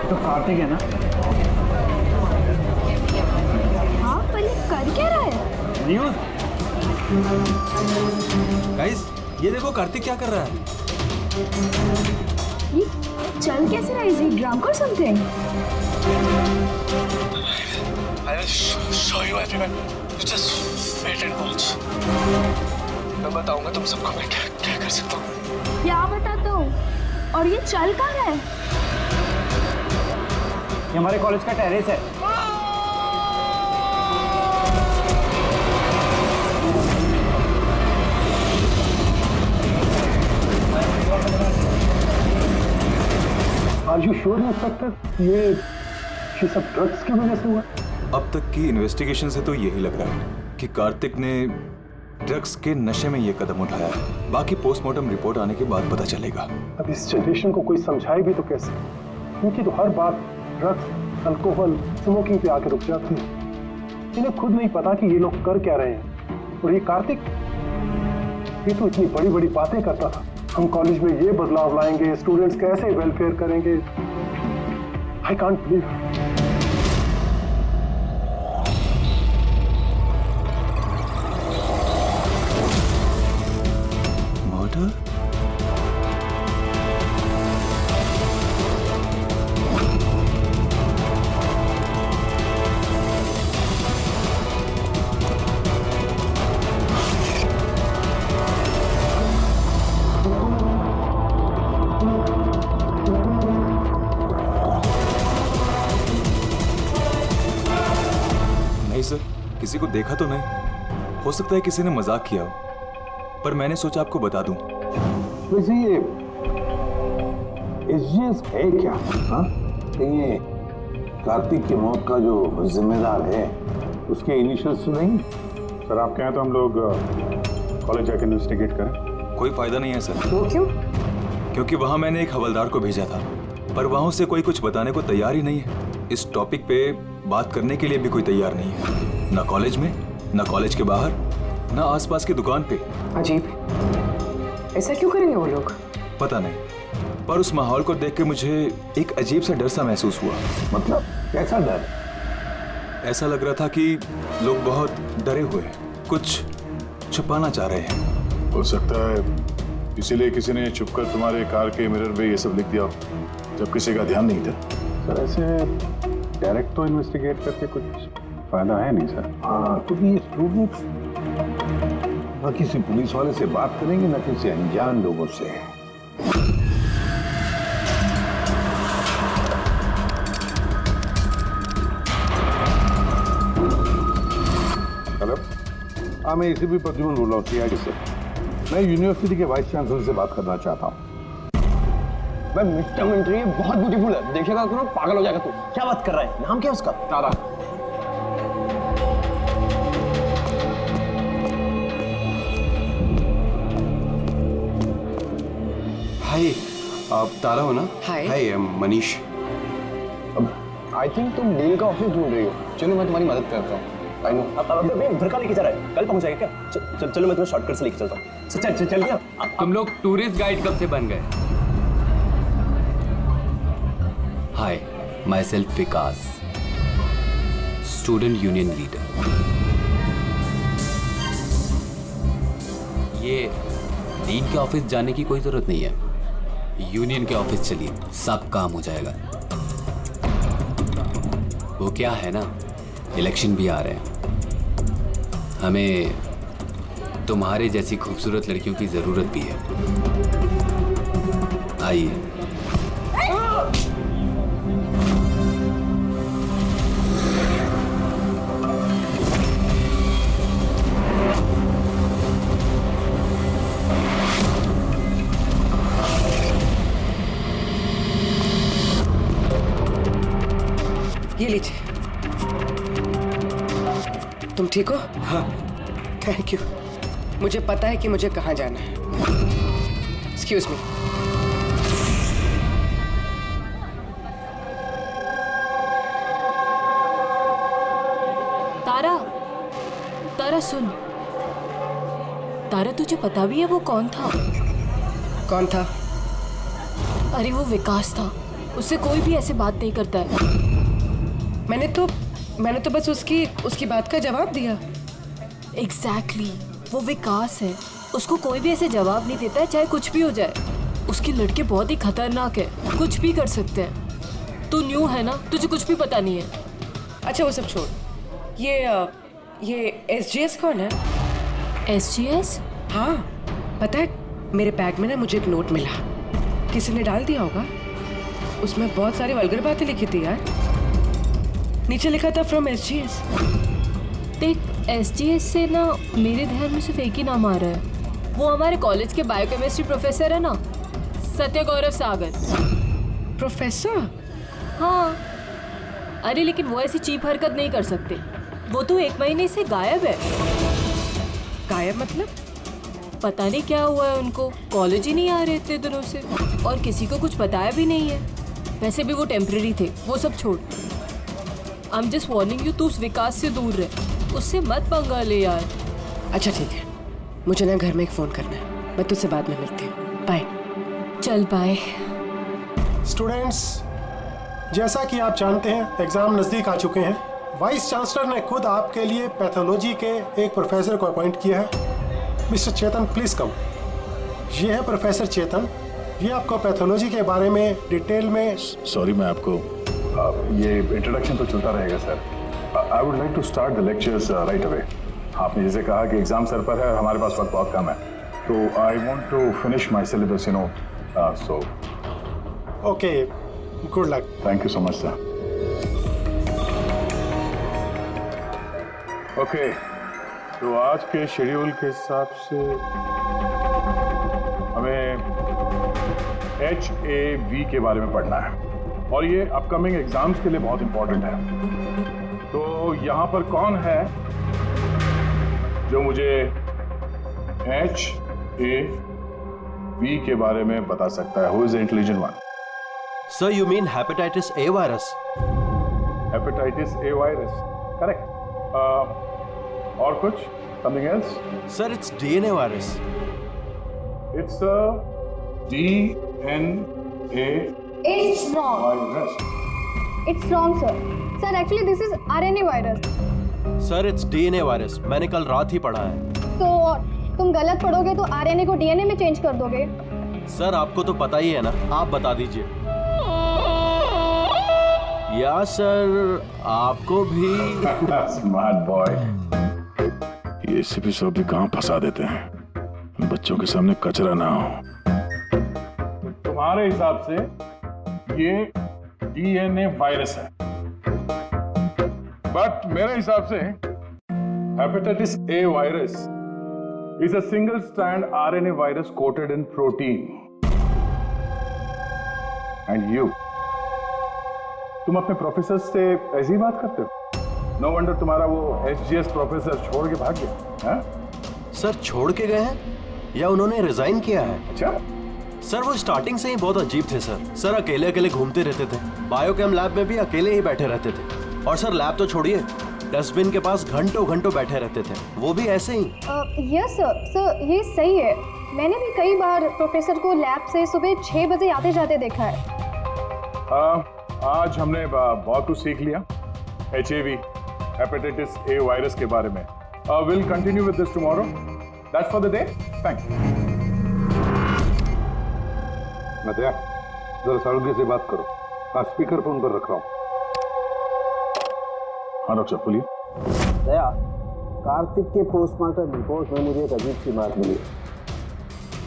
तो कार्तिक है ना? हाँ, पर ये कर क्या रहा है? न्यूज़। गाइस, ये देखो कार्तिक क्या कर रहा है। ये चल कैसे रहा है? Is he drunk or something? I will show you everyone. You just wait and watch. मैं बताऊंगा तुम सबको मैं क्या क्या कर सकता हूँ। क्या बताता हूँ? और ये चल कहाँ रहा है? ये हमारे कॉलेज का टेरेस है। Are you sure, inspector? ये सब ड्रग्स की वजह से हुआ? अब तक की इन्वेस्टिगेशन से तो यही लग रहा है कि कार्तिक ने ड्रग्स के नशे में ये कदम उठाया है। बाकी पोस्टमार्टम रिपोर्ट आने के बाद पता चलेगा। अब इस जनरेशन को कोई समझाए भी तो कैसे? क्योंकि तो हर बात ड्रग्स, अल्कोहल, स्मोकिंग पे आके रुक जाती है। इन्हें खुद नहीं पता कि ये लोग कर क्या रहे हैं। और ये कार्तिक, ये तो इतनी बड़ी बड़ी बातें करता था। हम कॉलेज में ये बदलाव लाएंगे, स्टूडेंट्स कैसे वेलफेयर करेंगे। I can't believe. मर्डर? नहीं सर, किसी को देखा तो नहीं। हो सकता है किसी ने मजाक किया हो, पर मैंने सोचा आपको बता दूं। वैसे ये एसजीएस है क्या? हाँ? ये कार्तिक की मौत का जो जिम्मेदार है, उसके इनिशियल्स तो नहीं? सर आप कहें तो हम लोग कॉलेज जाकर इन्वेस्टिगेट करें। कोई फायदा नहीं है सर। तो क्यों? क्योंकि वहां मैंने एक हवलदार को भेजा था, पर वहां से कोई कुछ बताने को तैयार ही नहीं है। इस टॉपिक पे बात करने के लिए भी कोई तैयार नहीं है, ना कॉलेज में, ना कॉलेज के बाहर, ना आसपास की दुकान पे। अजीब, ऐसा क्यों करेंगे वो लोग? पता नहीं, पर उस माहौल को देख के मुझे एक अजीब सा डर सा महसूस हुआ। मतलब कैसा डर? ऐसा लग रहा था कि लोग बहुत डरे हुए हैं, कुछ छुपाना चाह रहे हैं। हो सकता है इसीलिए किसी ने छुपकर तुम्हारे कार के मिरर पे ये सब लिख दिया, जब किसी का ध्यान नहीं था। सर ऐसे डायरेक्ट तो इन्वेस्टिगेट करके कुछ फायदा है नहीं सर। हाँ, क्योंकि ये स्टूडेंट्स न किसी पुलिस वाले से बात करेंगे, न किसी अनजान लोगों से। हेलो, हाँ मैं एसीपी प्रद्युमन बोल रहा हूँ सीआईडी से। मैं यूनिवर्सिटी के वाइस चांसलर से बात करना चाहता हूँ। मैं मिड टर्म इंटरव्यू बहुत ब्यूटीफुल है, देखेगा तो पागल हो जाएगा तू। क्या बात कर रहा है? नाम क्या है उसका? तारा। हाय, आप तारा हो ना? हाय, मनीष। आई थिंक तुम डील का ऑफिस ढूंढ रही हो। चलो मैं तुम्हारी मदद करता हूँ। I know. अब घर का लेके जा रहा है, कल पहुंच जाएगा क्या? चलो मैं तुम्हें शॉर्टकट से लेके चलता हूँ। चल गया। तुम लोग टूरिस्ट गाइड कब से बन गए? हाय, my self Vikas, student union leader. ये डीन के ऑफिस जाने की कोई जरूरत नहीं है, यूनियन के ऑफिस चलिए, सब काम हो जाएगा। वो क्या है ना, इलेक्शन भी आ रहे हैं, हमें तुम्हारे जैसी खूबसूरत लड़कियों की जरूरत भी है। आइए। ये लीजिए। तुम ठीक हो? हाँ। Thank you. मुझे पता है कि मुझे कहाँ जाना है। Excuse me. तारा, तारा सुन। तारा तुझे पता भी है वो कौन था? कौन था? अरे वो विकास था, उससे कोई भी ऐसे बात नहीं करता है। मैंने तो बस उसकी बात का जवाब दिया। एग्जैक्टली, वो विकास है, उसको कोई भी ऐसे जवाब नहीं देता है, चाहे कुछ भी हो जाए। उसके लड़के बहुत ही खतरनाक है, कुछ भी कर सकते हैं। तू न्यू है ना, तुझे कुछ भी पता नहीं है। अच्छा वो सब छोड़, ये SGS कौन है? SGS? हाँ, पता है मेरे बैग में ना मुझे एक नोट मिला, किसी ने डाल दिया होगा। उसमें बहुत सारी वल्गर बातें लिखी थी यार। नीचे लिखा था फ्रॉम SGS। देख, SGS से ना मेरे ध्यान में सिर्फ एक ही नाम आ रहा है। वो हमारे कॉलेज के बायोकेमिस्ट्री प्रोफेसर है ना, सत्य गौरव सागर। प्रोफेसर? हाँ। अरे लेकिन वो ऐसी चीप हरकत नहीं कर सकते। वो तो 1 महीने से गायब है। गायब मतलब? पता नहीं क्या हुआ है उनको, कॉलेज ही नहीं आ रहे इतने दिनों से, और किसी को कुछ बताया भी नहीं है। वैसे भी वो टेम्परेरी थे, वो सब छोड़। I am just warning you, तू उस विकास से दूर रहे, उससे मत पंगा ले यार। अच्छा ठीक है, मुझे ना घर में एक फ़ोन करना है, मैं तुझसे बाद में मिलती हूँ। बाय। चल बाय। स्टूडेंट्स, जैसा कि आप जानते हैं एग्ज़ाम नज़दीक आ चुके हैं। वाइस चांसलर ने खुद आपके लिए पैथोलॉजी के एक प्रोफेसर को अपॉइंट किया है। मिस्टर चेतन, प्लीज़ कम। ये है प्रोफेसर चेतन, ये आपको पैथोलॉजी के बारे में डिटेल में। सॉरी, मैं आपको ये इंट्रोडक्शन तो चलता रहेगा sir. I would like to start the lectures right away. आपने जैसे कहा कि एग्ज़ाम सर पर है और हमारे पास वक्त बहुत कम है, तो I want to finish my syllabus, you know, so okay, good luck. Thank you so much sir. Okay, तो आज के शेड्यूल के हिसाब से हमें HAV के बारे में पढ़ना है, और ये अपकमिंग एग्जाम्स के लिए बहुत इंपॉर्टेंट है। तो यहाँ पर कौन है जो मुझे HAV के बारे में बता सकता है? Who is the intelligent one? Sir, you mean hepatitis A virus? Hepatitis A virus, correct. और कुछ? Something else? Sir, it's DNA virus. It's a DNA It's wrong. virus. It's wrong, sir. Sir, actually this is RNA virus. Sir, it's DNA virus, मैंने कल रात ही पढ़ा है। तो तुम गलत पढ़ोगे तो RNA को DNA में चेंज कर दोगे। सर, आपको तो पता ही है ना, आप बता दीजिए। या सर, आपको भी। Smart boy. ये एसीपी साहब भी कहाँ फंसा देते हैं, बच्चों के सामने कचरा ना हो। तुम्हारे हिसाब से ये DNA वायरस है, बट मेरे हिसाब से hepatitis A virus is a single strand RNA virus quoted in protein. And you, तुम अपने प्रोफेसर से ऐसी बात करते हो? नो वंडर तुम्हारा वो SGS प्रोफेसर छोड़ के भाग गया है? सर, छोड़ के गए हैं या उन्होंने रिजाइन किया है? अच्छा सर, वो स्टार्टिंग से ही बहुत अजीब थे सर अकेले अकेले घूमते रहते थे, बायोकेम लैब में भी अकेले ही बैठे रहते थे, और सर लैब तो छोड़िए, डस्टबिन के पास घंटों घंटों बैठे रहते थे, वो भी ऐसे ही। यस सर, ये सही है। मैंने भी कई बार प्रोफेसर को लैब से सुबह 6 बजे आते जाते देखा है। आज हमने बहुत कुछ सीख लिया HAV, हेपेटाइटिस A वायरस के बारे में। Will continue with this tomorrow. That's for the day. Thank you. Nadia, जरा सारुग्य से बात करो, हाँ स्पीकर फोन पर रख रहा हूँ। हाँ डॉक्टर, बोलिए। दया, कार्तिक के पोस्टमार्टम रिपोर्ट में मुझे एक अजीब सी बात मिली।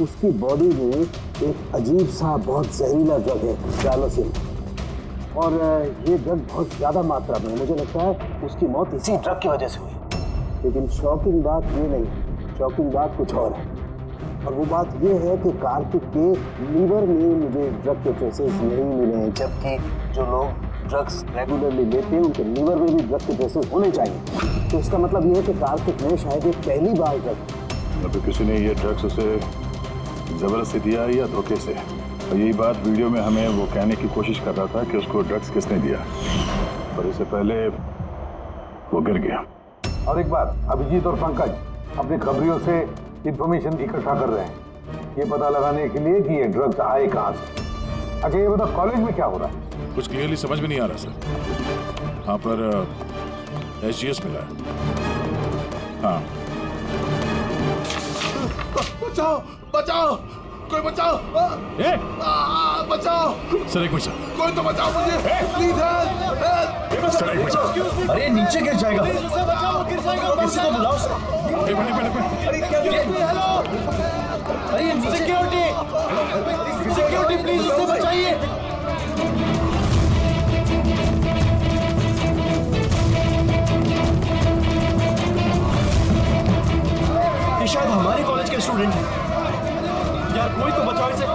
उसकी बॉडी में एक अजीब सा बहुत जहरीला ड्रग है, डायलोसिन, और ये ड्रग बहुत ज़्यादा मात्रा में, मुझे लगता है उसकी मौत इसी ड्रग की वजह से हुई। लेकिन शॉकिंग बात ये नहीं, शॉकिंग बात कुछ और है, और वो बात ये है कि कार्तिक के लीवर में मुझे ड्रग के ट्रेसेस नहीं मिले हैं, जबकि जो लोग ड्रग्स रेगुलरली लेते हैं उनके लीवर में भी ड्रग के ट्रेसेस होने चाहिए। तो इसका मतलब ये है कि कार्तिक ने शायद ये पहली बार ड्रग, अभी किसी ने ये ड्रग्स उसे जबरदस्ती दिया या धोखे से, और यही बात वीडियो में हमें वो कहने की कोशिश कर रहा था कि उसको ड्रग्स किसने दिया, पर इससे पहले वो गिर गया। और एक बात, अभिजीत और पंकज अपने खबरियों से इंफॉर्मेशन इकट्ठा कर रहे हैं, ये पता लगाने के लिए कि ये ड्रग्स आए कहाँ से। अच्छा ये बता कॉलेज में क्या हो रहा है? कुछ क्लियरली समझ में नहीं आ रहा सर। हाँ पर SGS मिला है। हाँ बचाओ बचाओ कोई बचाओ बचाओ सर एक मिनट कोई तो बचाओ मुझे प्लीज हेल्प सर एक मिनट अरे नीचे गिर जाएगा। बचाओ गिर जाएगा किसी को बुलाओ सर। एक मिनट अरे क्या हेलो अरे सिक्योरिटी प्लीज उसे बचाइए। ये शायद हमारे कॉलेज के स्टूडेंट हैं। यार कोई तो बचाओ इसे।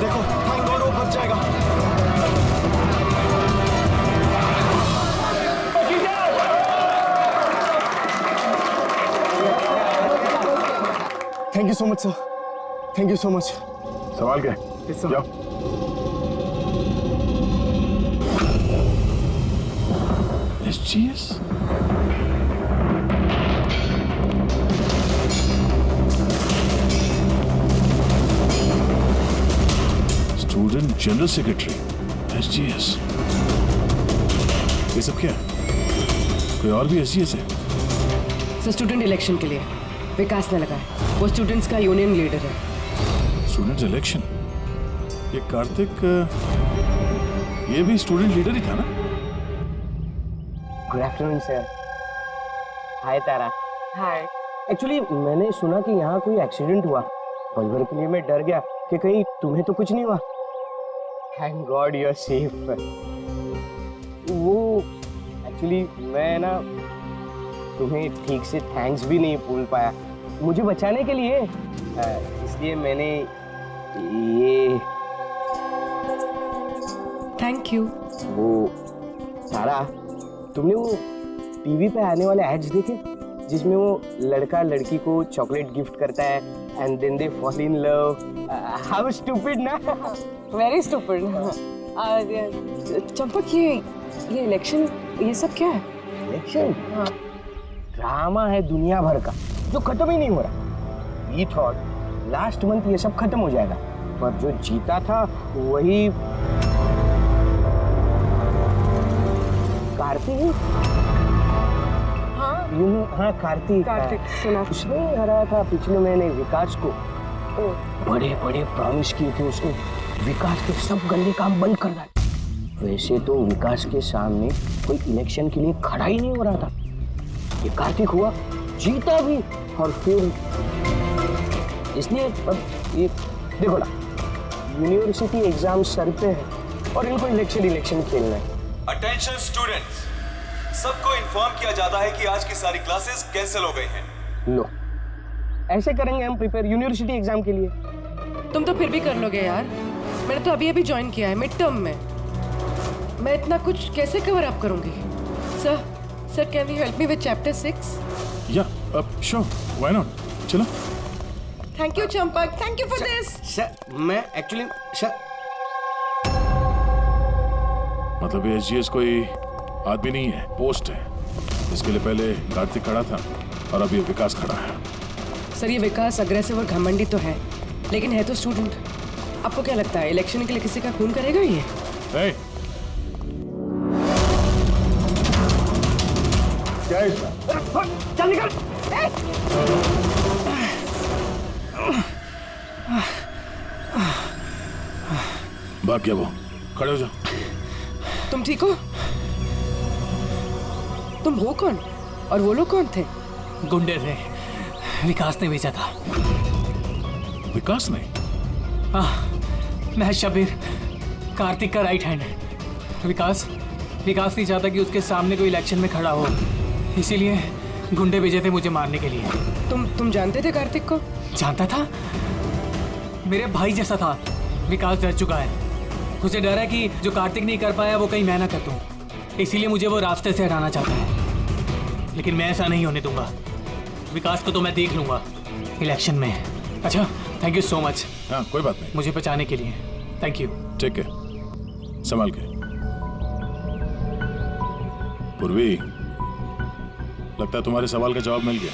देखो थैंक गॉड वो बच जाएगा। Thank you so much sir. Thank you so much. सवाल क्या है? जाओ। SGS? Student general secretary SGS। ये सब क्या है? कोई और भी SGS है? सर स्टूडेंट इलेक्शन के लिए विकास ने लगा है। वो स्टूडेंट्स का यूनियन लीडर है। Student election? ये कार्तिक ये भी स्टूडेंट लीडर ही था ना? Good afternoon sir. Hi Tara. Hi. Actually मैंने सुना कि यहाँ कोई एक्सीडेंट हुआ। पल भर के लिए मैं डर गया कि कहीं तुम्हें तो कुछ नहीं हुआ। Thank God you are safe. वो एक्चुअली मैं ना तुम्हें ठीक से थैंक्स भी नहीं बोल पाया मुझे बचाने के लिए। इसलिए मैंने ये थैंक यू। वो सारा तुमने वो टीवी पे आने वाले एड्स देखे जिसमें वो लड़का लड़की को चॉकलेट गिफ्ट करता है and then they fall in love. How stupid ना। Very stupid. चंपक ये इलेक्शन ये सब क्या है? इलेक्शन ड्रामा है दुनिया भर का जो खत्म ही नहीं हो रहा। वी थॉट लास्ट मंथ ये सब खत्म हो जाएगा पर जो जीता था वही कार्तिक। हाँ कार्तिक सुना। उसने हराया था पिछले महीने विकास को। बड़े बड़े प्रॉमिस किए थे उसने। विकास के सब गंदे काम बंद कर डाले। वैसे तो विकास के सामने कोई इलेक्शन के लिए खड़ा ही नहीं हो रहा था। ये कार्तिक हुआ जीता भी और फिर इसलिए ये देखो ना यूनिवर्सिटी एग्जाम सर पे है और इनको इलेक्शन खेलना है। अटेंशन स्टूडेंट्स, सबको इन्फॉर्म किया जाता है कि आज की सारी क्लासेस कैंसिल हो गई हैं। नो ऐसे करेंगे हम प्रिपेयर यूनिवर्सिटी एग्जाम के लिए। तुम तो फिर भी कर लोगे यार। मैंने तो अभी ज्वाइन किया है मिड टर्म में। मैं इतना कुछ कैसे कवर अप करूंगी? Sir can you help me with chapter 6? या श्योर व्हाई नॉट। चलो। Thank you Champak. Thank you for this. Sir मैं एक्चुअली सर मतलब ये SGS कोई आदमी नहीं है, पोस्ट है। इसके लिए पहले कार्तिक खड़ा था और अब ये विकास खड़ा है। सर ये विकास अग्रेसिव और घमंडी तो है लेकिन है तो स्टूडेंट। आपको क्या लगता है इलेक्शन के लिए किसी का खून करेगा ये? hey. क्या है इसका? चल निकल। भाग गया वो। खड़े हो जाओ। तुम ठीक हो? तुम हो कौन और वो लोग कौन थे? गुंडे थे, विकास ने भेजा था। विकास ने? हाँ, मैं शबीर, कार्तिक का राइट हैंड है। विकास विकास नहीं चाहता कि उसके सामने कोई इलेक्शन में खड़ा हो, इसीलिए गुंडे भेजे थे मुझे मारने के लिए। तुम जानते थे कार्तिक को? जानता था, मेरे भाई जैसा था। विकास डर चुका है, उसे डर है कि जो कार्तिक नहीं कर पाया वो कहीं मैं ना कर दूं, इसीलिए मुझे वो रास्ते से हटाना चाहता है। लेकिन मैं ऐसा नहीं होने दूंगा। विकास को तो मैं देख लूंगा इलेक्शन में। अच्छा, थैंक यू सो मच। हाँ, कोई बात नहीं, मुझे बचाने के लिए थैंक यू। ठीक है, संभाल के। पूर्वी, लगता है तुम्हारे सवाल का जवाब मिल गया।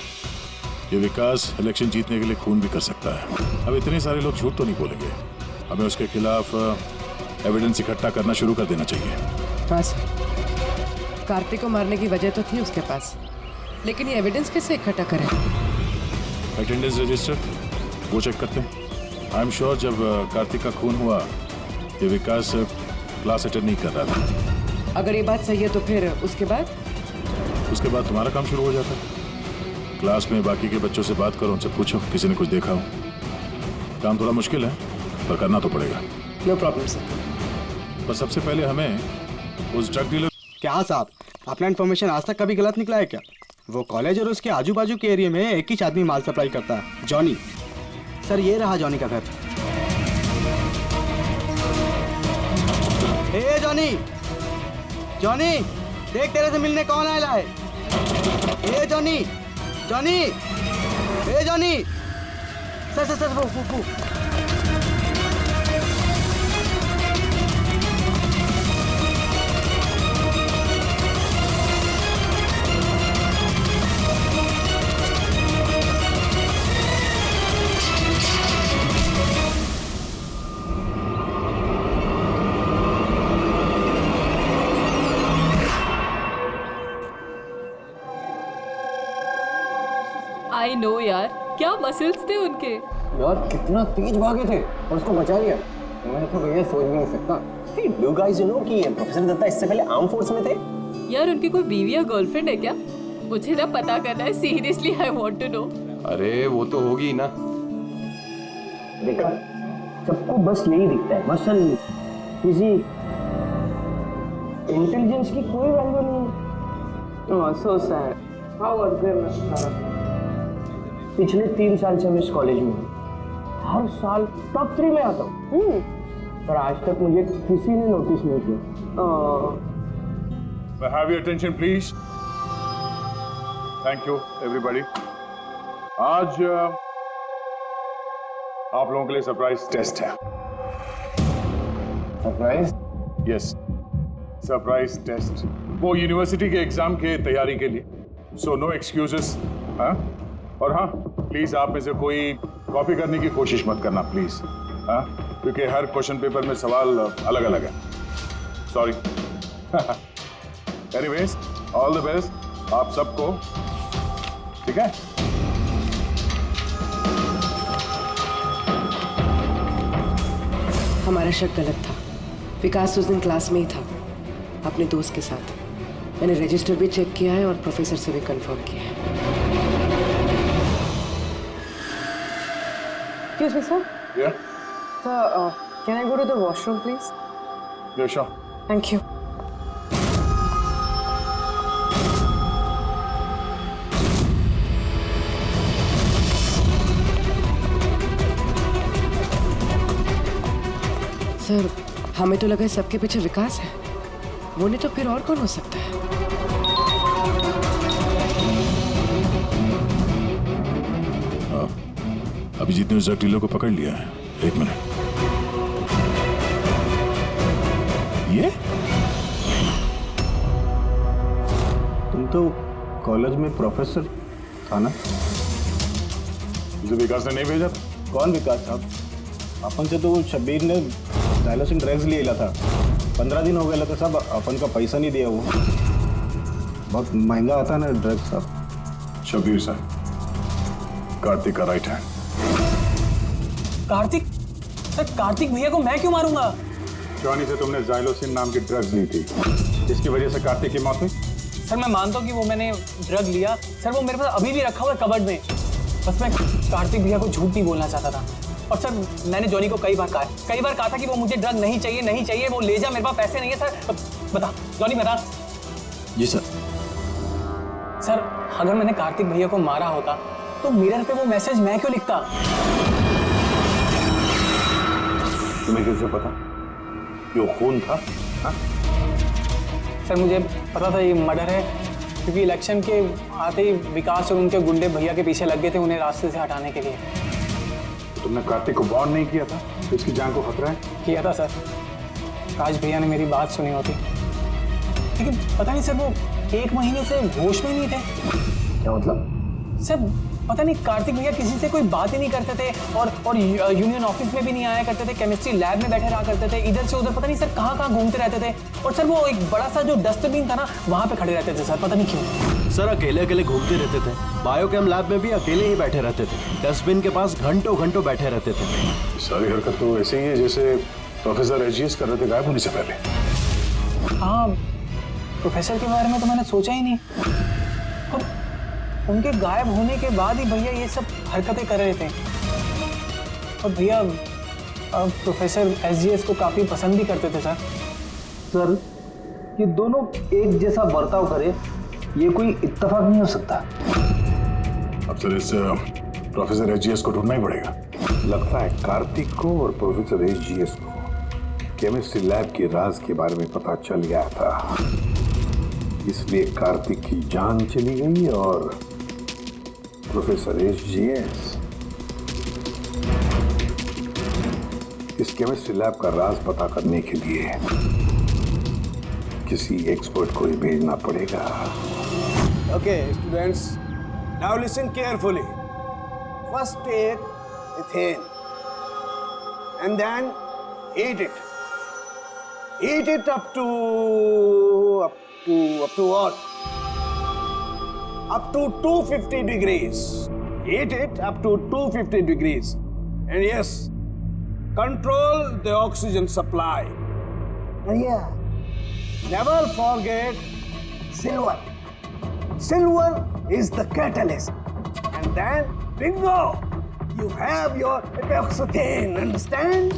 ये विकास इलेक्शन जीतने के लिए खून भी कर सकता है। अब इतने सारे लोग झूठ तो नहीं बोलेंगे, हमें उसके खिलाफ एविडेंस इकट्ठा करना शुरू कर देना चाहिए। हाँ सर, कार्तिक को मारने की वजह तो थी उसके पास, लेकिन ये एविडेंस कैसे इकट्ठा करें? अटेंडेंस रजिस्टर वो चेक करते हैं। आई एम श्योर जब कार्तिक का खून हुआ ये विकास क्लास अटेंड नहीं कर रहा था। अगर ये बात सही है तो फिर उसके बाद तुम्हारा काम शुरू हो जाता है। क्लास में बाकी के बच्चों से बात करो, उनसे पूछो किसी ने कुछ देखा हो। काम थोड़ा मुश्किल है पर करना तो पड़ेगा। No problem sir. पर सबसे पहले हमें उस ड्रग डीलर। क्या साहब, अपना इन्फॉर्मेशन आज तक कभी गलत निकला है क्या? वो कॉलेज और उसके आजू बाजू के एरिया में एक ही आदमी माल सप्लाई करता है, जॉनी। सर ये रहा जॉनी का घर। ए जॉनी, जॉनी देख तेरे से मिलने कौन आया है? ए जॉनी, जॉनी, ए जॉनी। सर वो। आई नो यार, क्या मसल्स थे उनके। यार कितना तेज भागे थे और उसको बचा लिया। मैं तो भैया सोच भी नहीं सकता। डू गाइस नो कि प्रोफेसर दत्ता इससे पहले आर्म फोर्स में थे? यार उनकी कोई बीवी या गर्लफ्रेंड है क्या? मुझे ना पता करना है, seriously I want to know. अरे वो तो होगी ना। देखा, सबको बस यही दिखता है, मसल, फिजिक, इंटेलिजेंस की कोई वैल्यू नहीं है। So sad. How was there? पिछले 3 साल से मैं इस कॉलेज में हूँ, हर साल टॉप 3 में आता हूँ, पर आज तक मुझे किसी ने नोटिस नहीं किया। Have your attention please. Thank you everybody. आज आप लोगों के लिए सरप्राइज टेस्ट है। सरप्राइज? Yes, surprise test. वो यूनिवर्सिटी के एग्जाम के तैयारी के लिए। So no excuses. हाँ, और हाँ, प्लीज आप में से कोई कॉपी करने की कोशिश मत करना प्लीज। हाँ, क्योंकि हर क्वेश्चन पेपर में सवाल अलग अलग है। Sorry. Anyways, all the best आप सबको। ठीक है? हमारा शक गलत था। विकास उस दिन क्लास में ही था अपने दोस्त के साथ। मैंने रजिस्टर भी चेक किया है और प्रोफेसर से भी कंफर्म किया है। Excuse me, sir. Yeah. Sir, can I go to the washroom, please? Yeah, sure. Thank you. Sir, हमें तो लगा सबके पीछे विकास है, वो नहीं तो फिर और कौन हो सकता है? अभिजीत ने उस ड्रग डीलर को पकड़ लिया है। 1 मिनट। ये तुम तो कॉलेज में प्रोफेसर था ना? मुझे विकास ने नहीं भेजा था। कौन विकास साहब? अपन से तो शब्बीर ने डायलोसिन ड्रग्स लिया था। 15 दिन हो गए था साहब, अपन का पैसा नहीं दिया। वो बहुत महंगा आता है ना ड्रग्स साहब। शब्बीर साहब, कार्तिक का right hand. Kartik? Sir, Kartik भैया को मैं क्यों मारूंगा? जॉनी से तुमने जाइलोसिन नाम की ड्रग्स ली थी, जिसकी वजह से कार्तिक की मौत हुई। सर मैं मानता हूँ कि वो मैंने ड्रग लिया। सर वो मेरे पास अभी भी रखा हुआ है कबर्ड में। बस मैं कार्तिक भैया को झूठ नहीं बोलना चाहता था। और सर मैंने जॉनी को कई बार कहा था कि वो मुझे ड्रग नहीं चाहिए, वो ले जा, मेरे पास पैसे नहीं है सर। बता जॉनी बता। जी सर। सर अगर मैंने कार्तिक भैया को मारा होता तो मिरर पे वो मैसेज मैं क्यों लिखता? तुम्हें कैसे पता ये खून था? हा? सर मुझे पता था ये मर्डर है, क्योंकि इलेक्शन के आते ही विकास और उनके गुंडे भैया के पीछे लग गए थे उन्हें रास्ते से हटाने के लिए। तुमने कार्तिक को वार्न नहीं किया था तो इसकी जान को खतरा है? किया था सर, काश भैया ने मेरी बात सुनी होती, लेकिन पता नहीं सर वो 1 महीने से होश में नहीं थे। क्या मतलब? सर पता नहीं कार्तिक भैया किसी से कोई बात ही नहीं करते थे और यूनियन ऑफिस में भी नहीं आया करते थे, केमिस्ट्री लैब में बैठे रहा करते थे, इधर से उधर पता नहीं सर कहाँ कहाँ घूमते रहते थे। और सर वो एक बड़ा सा जो डस्टबिन था ना वहाँ पे खड़े रहते थे सर, पता नहीं क्यों। सर अकेले अकेले घूमते रहते थे, बायोकेम लैब में भी अकेले ही बैठे रहते थे, डस्टबिन के पास घंटों घंटों बैठे रहते थे। सारी हरकत तो ऐसे ही है जैसे प्रोफेसर एजीएस कर रहे थे गायब होने से पहले। हाँ प्रोफेसर के बारे में तो मैंने सोचा ही नहीं, और उनके गायब होने के बाद ही भैया ये सब हरकतें कर रहे थे। और भैया प्रोफेसर एसजीएस को काफी पसंद भी करते थे सर। सर ये दोनों एक जैसा बर्ताव करे ये कोई इत्तेफाक नहीं हो सकता। अब सर इस प्रोफेसर एजीएस को ढूंढना ही पड़ेगा। लगता है कार्तिक को और प्रोफेसर एजीएस को केमिस्ट्री लैब के राज के बारे में पता चल गया था, इसलिए कार्तिक की जान चली गई और प्रोफेसर एजीएस इस केमिस्ट्री लैब का राज पता करने के लिए किसी एक्सपर्ट को ही भेजना पड़ेगा। Okay, students, now listen carefully. First take ethane and then heat it. Heat it up to what? Up to 250 degrees. Heat it up to 250 degrees. And yes, control the oxygen supply. And yeah, never forget silver. Silver is the catalyst. And then, bingo! You have your epoxythane, understand?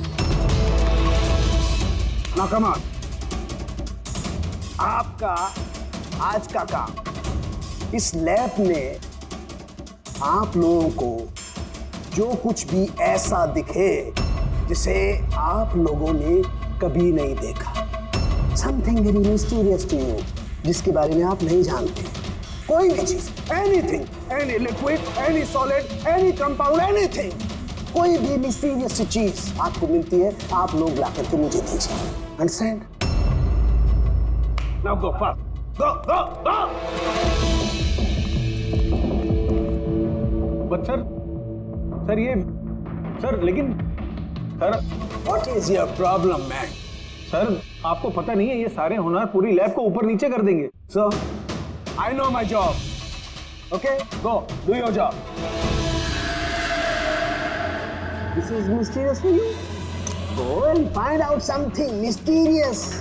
Now come on. आपका आज का काम इस lab में आप लोगों को जो कुछ भी ऐसा दिखे जिसे आप लोगों ने कभी नहीं देखा, something very mysterious to you, जिसके बारे में आप नहीं जानते, कोई भी चीज, anything, any liquid, any solid, any compound, anything, कोई भी मिस्टीरियस चीज आपको मिलती है, आप लोग ला करके मुझे दीजिए। Understand? Now go fast, go go go. But sir ये सर लेकिन sir what is your problem man? Sir आपको पता नहीं है ये सारे होनहार पूरी लैब को ऊपर नीचे कर देंगे। So I know my job, okay, go do your job. This is mysterious for you, go and find out something mysterious.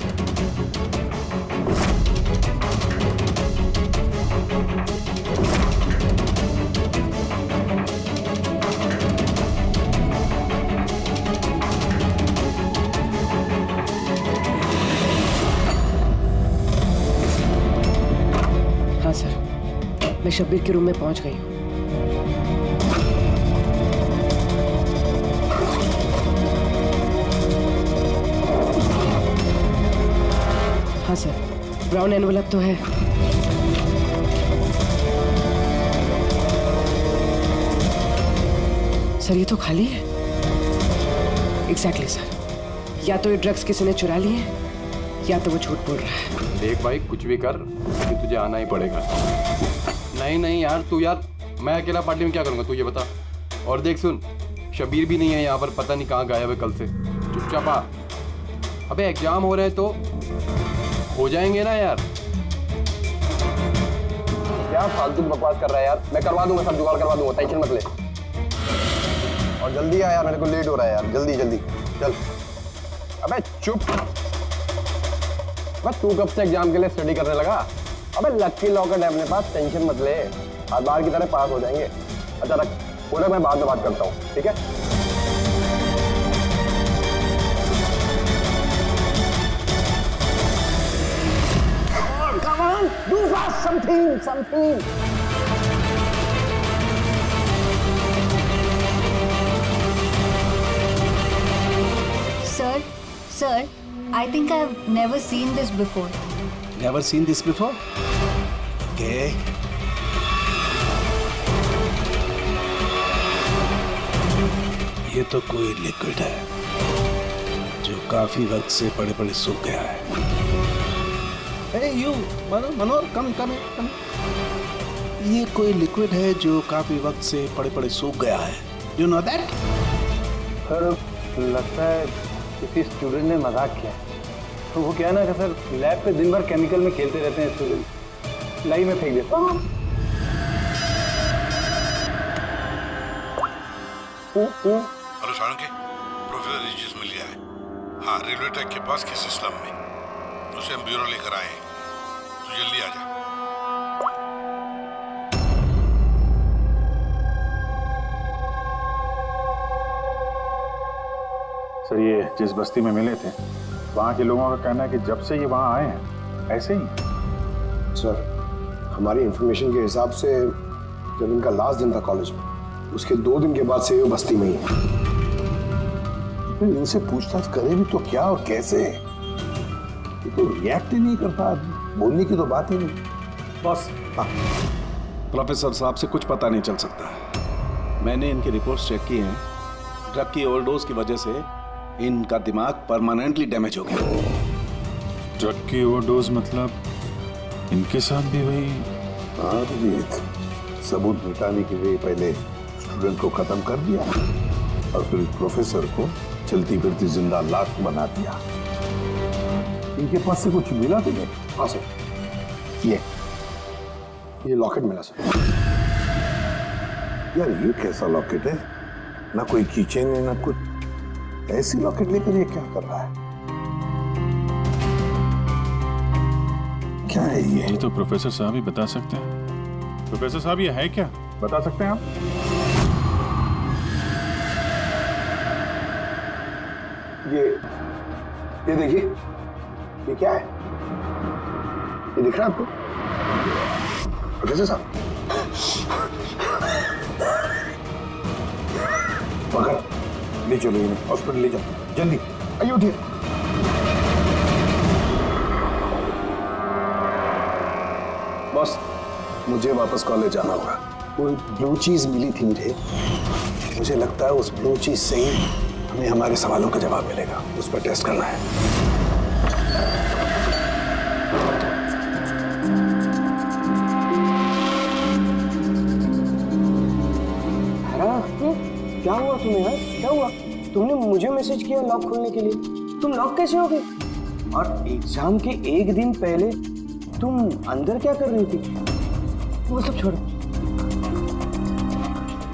हाँ सर, मैं शब्बीर के रूम में पहुंच गई हूँ। हाँ सर, ब्राउन एनवलप तो है। सर ये तो खाली है। एग्जैक्टली सर, या तो ये ड्रग्स किसी ने चुरा लिए हैं या तो वो झूठ बोल रहा है। देख भाई कुछ भी कर कि तुझे आना ही पड़ेगा। नहीं यार तू यार, मैं अकेला पार्टी में क्या करूँगा तू ये बता। और देख सुन, शबीर भी नहीं है यहाँ पर, पता नहीं कहाँ गायब है कल से। चुपचाप आ। अबे एग्जाम हो रहे हैं तो हो जाएंगे ना यार। क्या फालतू बकवास कर रहा है यार, मैं करवा दूंगा, सब जुगाड़ करवा दूंगा, टेंशन मत ले। और जल्दी आ यार, मेरे को लेट हो रहा है यार, जल्दी जल्दी चल। अबे चुप, तू कब से एग्जाम के लिए स्टडी करने लगा? अबे लक्की लॉकेट है अपने पास, टेंशन मत ले, हर बार की तरह पास हो जाएंगे। अच्छा रख, बोले मैं बाद में बात करता हूँ, ठीक है? Something. Sir, I think I've never seen this before. Never seen this before? Okay. ये तो कोई लिक्विड है जो काफी वक्त से पड़े पड़े सूख गया है। Hey you, Manohar, come. ये कोई लिक्विड है जो काफी वक्त से पड़े पड़े सूख गया है। You know that? सर लगता है किसी स्टूडेंट ने मजाक किया। तो वो क्या है ना कि सर लैब पे दिन भर केमिकल में खेलते रहते हैं स्टूडेंट, लाई में फेंक देते हैं। हेलो सारंगी, प्रोफेसर रेजियस मिल गया है। हाँ, रेलवे ट्रैक के पास किसी स्लम में। उसे हम ब्यूरो लेकर आए हैं, तो जल्दी आ जा। सर ये जिस बस्ती में मिले थे वहाँ के लोगों का कहना है कि जब से ये वहाँ आए हैं ऐसे ही। सर हमारी इंफॉर्मेशन के हिसाब से जब इनका लास्ट दिन था कॉलेज में, उसके 2 दिन के बाद से ये बस्ती में ही है। इनसे पूछताछ करें भी तो क्या और कैसे? ये तो रिएक्ट ही नहीं करता, बोलने की तो बात ही नहीं। बॉस, प्रोफेसर साहब से कुछ पता नहीं चल सकता। मैंने इनकी रिपोर्ट्स चेक की हैं। ड्रग की ओवरडोज की वजह से इनका दिमाग परमानेंटली डैमेज हो गया। ड्रग की ओवरडोज मतलब इनके साथ भी वही? हाँ अभिजीत, सबूत मिटाने के लिए पहले स्टूडेंट को खत्म कर दिया और फिर प्रोफेसर को चलती फिरती जिंदा लाश बना दिया। इनके पास से कुछ मिला तुम्हें? हाँ सर, ये लॉकेट मिला सर। यार ये कैसा लॉकेट है? ना कोई कीचेन है ना कुछ। ऐसी लॉकेट लेकर ये क्या कर रहा है? क्या है ये? ये तो प्रोफेसर साहब ही बता सकते हैं। प्रोफेसर साहब ये है क्या, बता सकते हैं आप? ये देखिए, ये क्या है? ये दिख रहा है आपको प्रोफेसर साहब? पकड़, ले चलो इन्हें हॉस्पिटल ले जाओ, जल्दी आइए, उठिए। बॉस, मुझे वापस कॉलेज जाना होगा। वो ब्लू चीज मिली थी मुझे लगता है उस ब्लू चीज से ही हमें हमारे सवालों का जवाब मिलेगा। उस पर टेस्ट करना है। क्या हुआ तुम्हें यार? क्या हुआ? तुमने मुझे मैसेज किया लॉक खोलने के लिए, तुम लॉक कैसे हो गए? और एग्जाम के 1 दिन पहले तुम अंदर क्या कर रही थी? वो सब छोड़ो।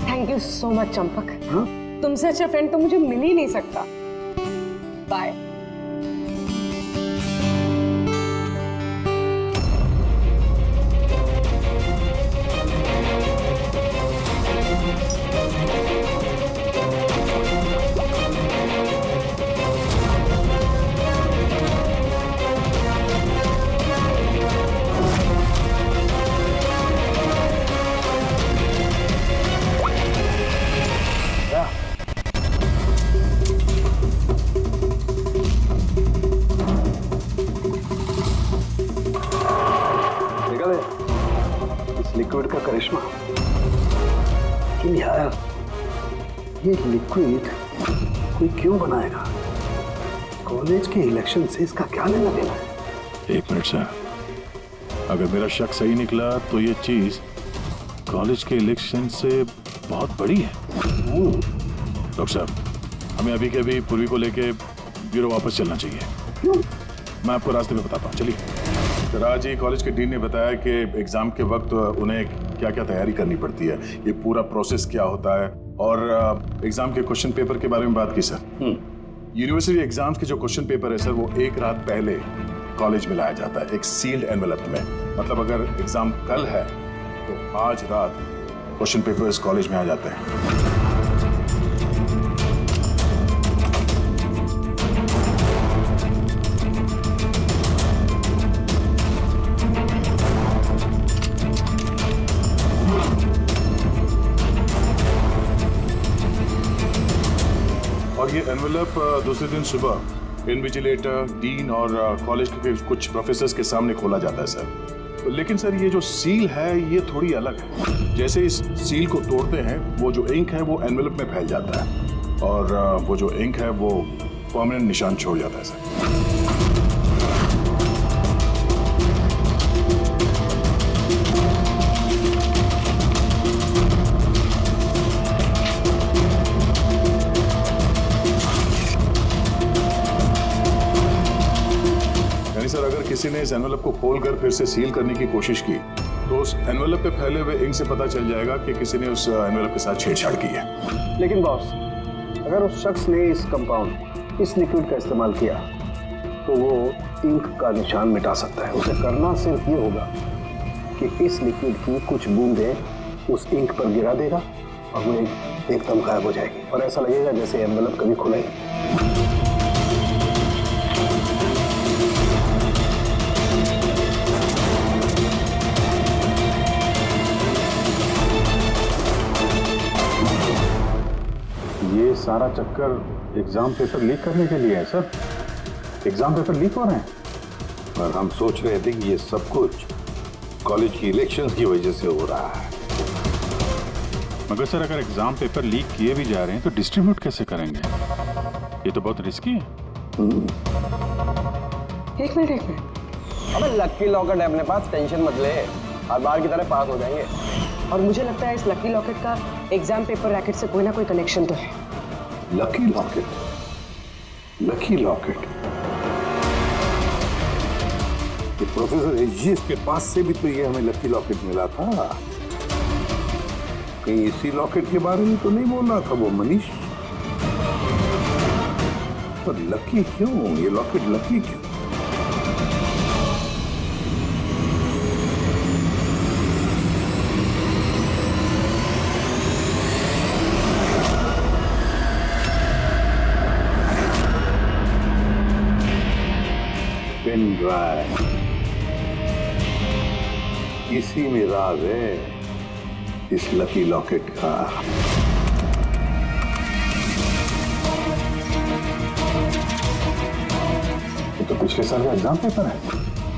Thank you so much Champak. तुमसे अच्छा फ्रेंड तो मुझे मिल ही नहीं सकता। बाय। लिक्विड का करिश्मा। लेकिन यार ये लिक्विड कोई क्यों बनाएगा? कॉलेज के इलेक्शन से इसका क्या लेना देना है? 1 मिनट सर, अगर मेरा शक सही निकला तो ये चीज कॉलेज के इलेक्शन से बहुत बड़ी है। डॉक्टर साहब, हमें अभी के अभी पूर्वी को लेके ब्यूरो वापस चलना चाहिए। मैं आपको रास्ते में बताता हूँ, चलिए। सर आज ही कॉलेज के डीन ने बताया कि एग्जाम के वक्त उन्हें क्या क्या तैयारी करनी पड़ती है, ये पूरा प्रोसेस क्या होता है, और एग्जाम के क्वेश्चन पेपर के बारे में बात की सर। यूनिवर्सिटी एग्जाम्स के जो क्वेश्चन पेपर है सर, वो 1 रात पहले कॉलेज में लाया जाता है एक सील्ड एनवेलप में। मतलब अगर एग्जाम कल है तो आज रात क्वेश्चन पेपर इस कॉलेज में आ जाते हैं। एनवेलप दूसरे दिन सुबह इन्विजिलेटर, डीन और कॉलेज के कुछ प्रोफेसर्स के सामने खोला जाता है सर। लेकिन सर ये जो सील है ये थोड़ी अलग है। जैसे इस सील को तोड़ते हैं वो जो इंक है वो एनवेलप में फैल जाता है और वो जो इंक है वो परमानेंट निशान छोड़ जाता है सर। सर अगर किसी ने इस एनवेलप को खोलकर फिर से सील करने की कोशिश की तो उस एनवेलप पे फैले हुए इंक से पता चल जाएगा कि किसी ने उस एनवेलप के साथ छेड़छाड़ की है। लेकिन बॉस, अगर उस शख्स ने इस कंपाउंड, इस लिक्विड का इस्तेमाल किया तो वो इंक का निशान मिटा सकता है। उसे करना सिर्फ ये होगा कि इस लिक्विड की कुछ बूंदें उस इंक पर गिरा देगा और वो एकदम गायब हो जाएगी और ऐसा लगेगा जैसे एनवेलप कभी खुला ही। ये सारा चक्कर एग्जाम पेपर लीक करने के लिए है सर। एग्जाम पेपर लीक हो रहे हैं और हम सोच रहे थे कि ये सब कुछ कॉलेज की इलेक्शंस की वजह से हो रहा है। मगर सर अगर एग्जाम पेपर लीक किए भी जा रहे हैं तो डिस्ट्रीब्यूट कैसे करेंगे? ये तो बहुत रिस्की है। एक मिनट। अबे लकी लॉकेट है अपने पास, टेंशन मत ले, हर बार की तरह पास हो जाएंगे। और मुझे लगता है इस लकी लॉकेट का एग्जाम पेपर रैकेट से कोई ना कोई कनेक्शन तो है। लकी लॉकेट, लकी लॉकेट, ये प्रोफेसर एजीएस के पास से भी तो ये हमें लकी लॉकेट मिला था। कहीं इसी लॉकेट के बारे में तो नहीं बोल रहा था वो मनीष? पर लकी क्यों? ये लॉकेट लकी क्यों? पेन ड्राइव, इसी में राज है इस लकी लॉकेट का। ये तो पिछले साल का एग्जाम पेपर है।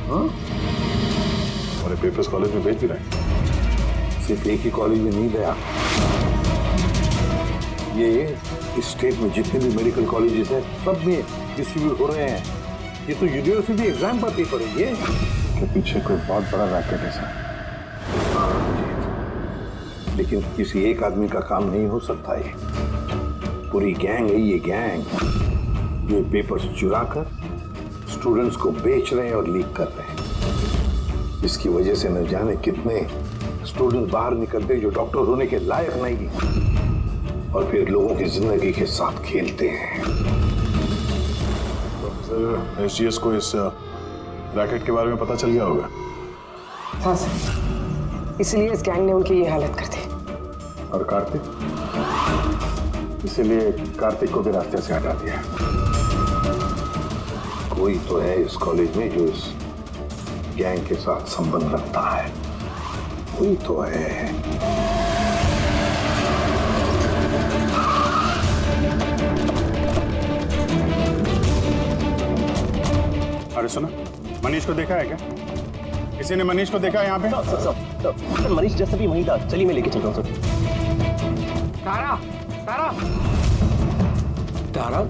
हाँ? और पेपर्स कॉलेज में भेज भी रहे हैं। सिर्फ एक ही कॉलेज में नहीं गया, ये इस स्टेट में जितने भी मेडिकल कॉलेजेस हैं सब में डिस्ट्रीब्यूट हो रहे हैं। ये तो यूनिवर्सिटी एग्जाम पर पेपर है। ये के पीछे कोई बहुत बड़ा रैकेट है सर। लेकिन किसी एक आदमी का काम नहीं हो सकता। ये पूरी गैंग है, ये गैंग जो ये पेपर्स चुरा कर स्टूडेंट्स को बेच रहे हैं और लीक कर रहे हैं। इसकी वजह से न जाने कितने स्टूडेंट्स बाहर निकलते हैं जो डॉक्टर होने के लायक नहीं और फिर लोगों की जिंदगी के साथ खेलते हैं। एसजीएस को इस रैकेट के बारे में पता चल गया होगा। हाँ सर, इसलिए इस गैंग ने उनकी ये हालत कर दी। और कार्तिक, इसीलिए कार्तिक को भी रास्ते से हटा दिया। कोई तो है इस कॉलेज में जो इस गैंग के साथ संबंध रखता है, कोई तो है। अरे सुनो, मनीष को देखा है क्या? किसी ने मनीष को देखा है यहाँ पे? सर मनीष जैसा भी वहीं था। चलिए मैं लेके चलता हूँ सर। तारा, तारा, तारा,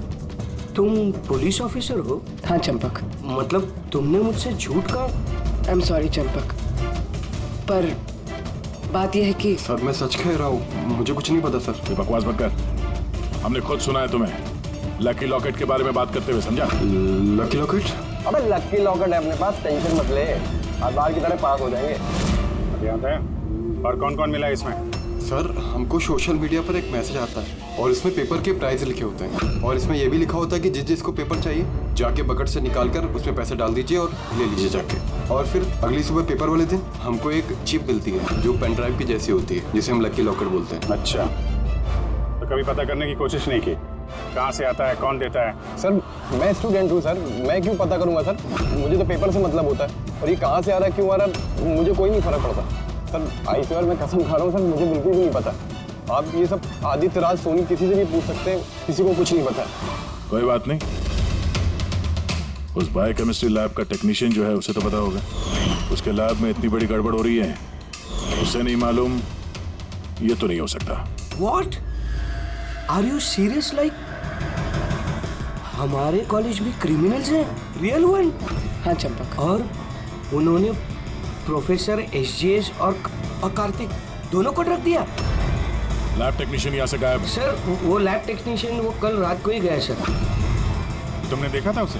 तुम पुलिस ऑफिसर हो? हाँ चंपक। मतलब तुमने मुझसे झूठ कहा? आई एम सॉरी चंपक, पर बात यह है कि सर मैं सच कह रहा हूँ, मुझे कुछ नहीं पता सर। ये बकवास मत कर, हमने खुद सुना है तुम्हें लकी लॉकेट के बारे में बात करते हुए, समझा? Lucky locket? अबे लकी लॉकेट है अपने पास, टेंशन मत ले, हर बार की तरह पास हो जाएंगे। और कौन कौन मिला इसमें? सर हमको सोशल मीडिया पर एक मैसेज आता है और इसमें पेपर के प्राइस लिखे होते हैं और इसमें यह भी लिखा होता है कि जिस जिसको पेपर चाहिए जाके बकेट से निकाल कर उसमें पैसे डाल दीजिए और ले लीजिए जाके। और फिर अगली सुबह पेपर वाले दिन हमको एक चिप मिलती है जो पेन ड्राइव की जैसी होती है, जिसे हम लकी लॉकेट बोलते हैं। अच्छा, तो कभी पता करने की कोशिश नहीं की कहाँ से आता है, कौन देता है? सर मैं स्टूडेंट हूँ सर, मैं क्यों पता करूँगा सर? मुझे तो पेपर से मतलब होता है और ये कहाँ से आ रहा है, क्यों आ रहा है, मुझे कोई नहीं फर्क पड़ता सर। आई स्वेयर मैं कसम खा रहा हूँ सर, मुझे बिल्कुल भी नहीं पता। आप ये सब आदित्य, राज, सोनी किसी से भी पूछ सकते हैं, किसी को कुछ नहीं पता। कोई बात नहीं, उस बायोकेमिस्ट्री लैब का टेक्नीशियन जो है उसे तो पता होगा। उसके लैब में इतनी बड़ी गड़बड़ हो रही है, उसे नहीं मालूम, ये तो नहीं हो सकता। What? Are you serious? Like हमारे कॉलेज में क्रिमिनल्स हैं, रियल वन? हाँ चंपक। और उन्होंने प्रोफेसर एसजीएस और कार्तिक दोनों को ड्रग दिया। लैब टेक्नीशियन यहाँ से गायब। सर वो लैब टेक्नीशियन वो कल रात को ही गया सर। तुमने देखा था उसे?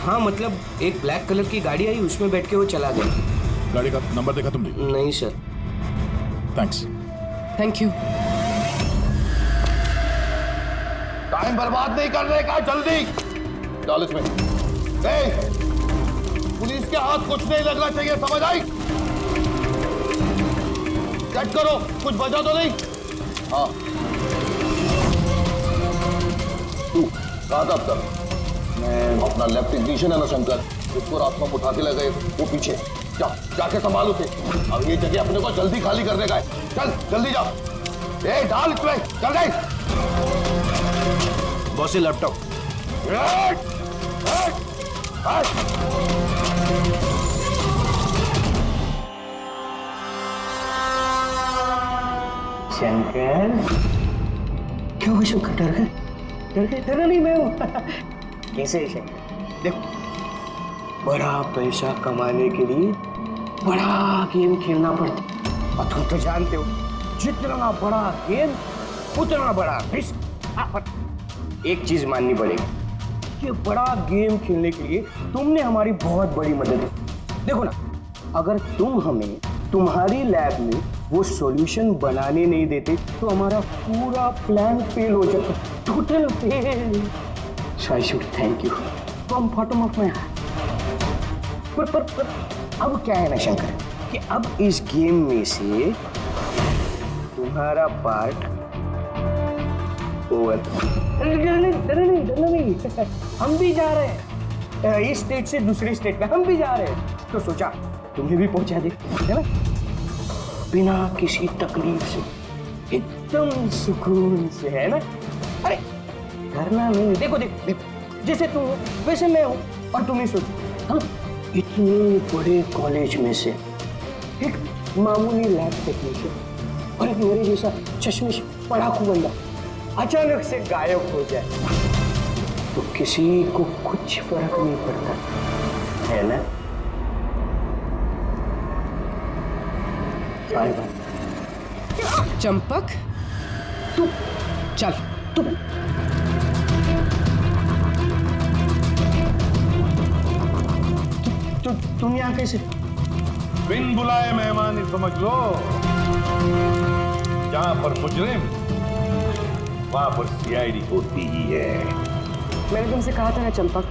हाँ मतलब एक ब्लैक कलर की गाड़ी आई, उसमें बैठ के वो चला गया। गाड़ी का नंबर देखा तुमने? नहीं sir. Thanks. Thank you. Time बर्बाद नहीं करने का, जल्दी डाल इसमें। पुलिस के हाथ कुछ नहीं लगना चाहिए, समझ आई? चेक करो, कुछ बचा तो नहीं? हाँ। तू कहाँ था अब तक? मैं अपना लैब टेक्नीशियन है ना शंकर, उसको रात में उठा के ले गए, वो पीछे। जाके संभाल उसे। अब ये जगह अपने को जल्दी खाली करने का है। चल जल्दी जा। डाल इसमें, चल गई। Boss laptop. शंकर, क्या हुआ शंकर? डर गए? डर गए? डरा नहीं मैं हूँ। कैसे है शंकर? देखो, बड़ा पैसा कमाने के लिए बड़ा गेम खेलना पड़ता, और तुम तो जानते हो जितना बड़ा गेम उतना बड़ा रिस्क। एक चीज माननी पड़ेगी कि बड़ा गेम खेलने के लिए तुमने हमारी बहुत बड़ी मदद की। देखो ना, अगर तुम हमें तुम्हारी लैब में वो सॉल्यूशन बनाने नहीं देते तो हमारा पूरा प्लान फेल हो जाता, total fail. So I should thank you from bottom of my heart. पर अब क्या है ना शंकर कि अब इस गेम में से तुम्हारा पार्ट ओवर। डरना नहीं, हम भी जा रहे हैं इस स्टेट से दूसरे स्टेट में, हम भी जा रहे हैं, तो सोचा तुम्हें भी पहुंचा दे, है ना, बिना किसी तकलीफ से, एकदम सुकून से, है ना। अरे डरना नहीं। देखो जैसे तुम हो वैसे मैं हूं, और तुम ही सोचो, हम इतने बड़े कॉलेज में से एक मामूली लैब टेक्नीशियन और एक मेरे जैसा चश्मिश पढ़ाकू बंदा अचानक से गायब हो जाए तो किसी को कुछ फर्क नहीं पड़ता, है ना। Bye bye. चंपक तू चल, तुम यहाँ कैसे? बिन बुलाए मेहमान ही समझ लो। जहां पर मुजरिम वहां पर सीआईडी होती ही है। मैंने तुमसे कहा था ना चंपक,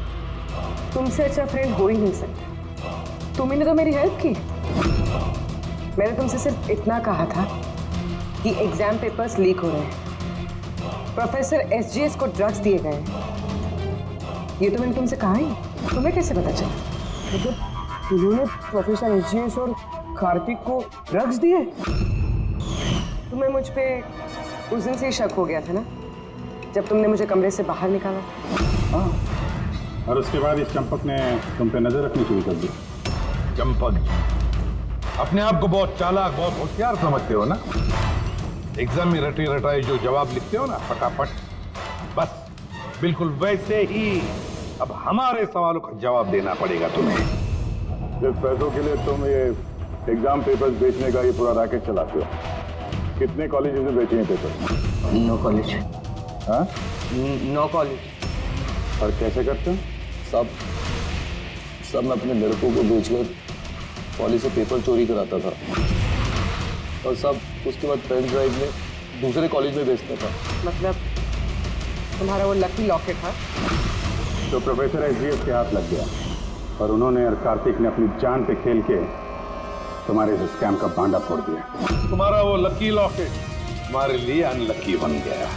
तुमसे अच्छा फ्रेंड हो ही नहीं सकता। तुमने तो मेरी हेल्प की। मैंने तुमसे सिर्फ इतना कहा था कि एग्जाम पेपर्स लीक हो रहे हैं, प्रोफेसर एसजीएस को ड्रग्स दिए गए हैं। ये तो मैंने तुमसे कहा ही, तुम्हें कैसे पता चला? मतलब उन्होंने प्रोफेसर एसजीएस और कार्तिक को ड्रग्स दिए? तुम्हें मुझ पे उस दिन से ही शक हो गया था ना, जब तुमने मुझे कमरे से बाहर निकाला। हाँ, और उसके बाद इस चंपक ने तुम पे नजर रखनी शुरू कर दी। चंपक, अपने आप को बहुत चालाक, बहुत होशियार समझते हो ना। एग्जाम में रटे रटाए जो जवाब लिखते हो ना फटाफट, बस बिल्कुल वैसे ही अब हमारे सवालों का जवाब देना पड़ेगा तुम्हें। सिर्फ पैसों के लिए तुम ये एग्जाम पेपर्स बेचने का ये पूरा रैकेट चलाते हो। कितने कॉलेज में बेचे हैं पेपर? 9 कॉलेज। हाँ, 9 कॉलेज। और कैसे करते हो? सब मैं अपने लड़कों को बेचकर कॉलेज से पेपर चोरी कराता था, और सब उसके बाद पेन ड्राइव में दूसरे कॉलेज में बेचता था। मतलब तुम्हारा वो लकी लॉकेट था? तो प्रोफेसर एसजीएस के हाथ लग गया, और उन्होंने और कार्तिक ने अपनी जान पे खेल के तुम्हारे इस स्कैम का बांडा फोड़ दिया। तुम्हारा वो लकी लॉकेट हमारे लिए अनलकी बन गया।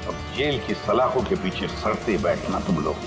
अब जेल की सलाखों के पीछे सड़ते बैठना तुम लोग।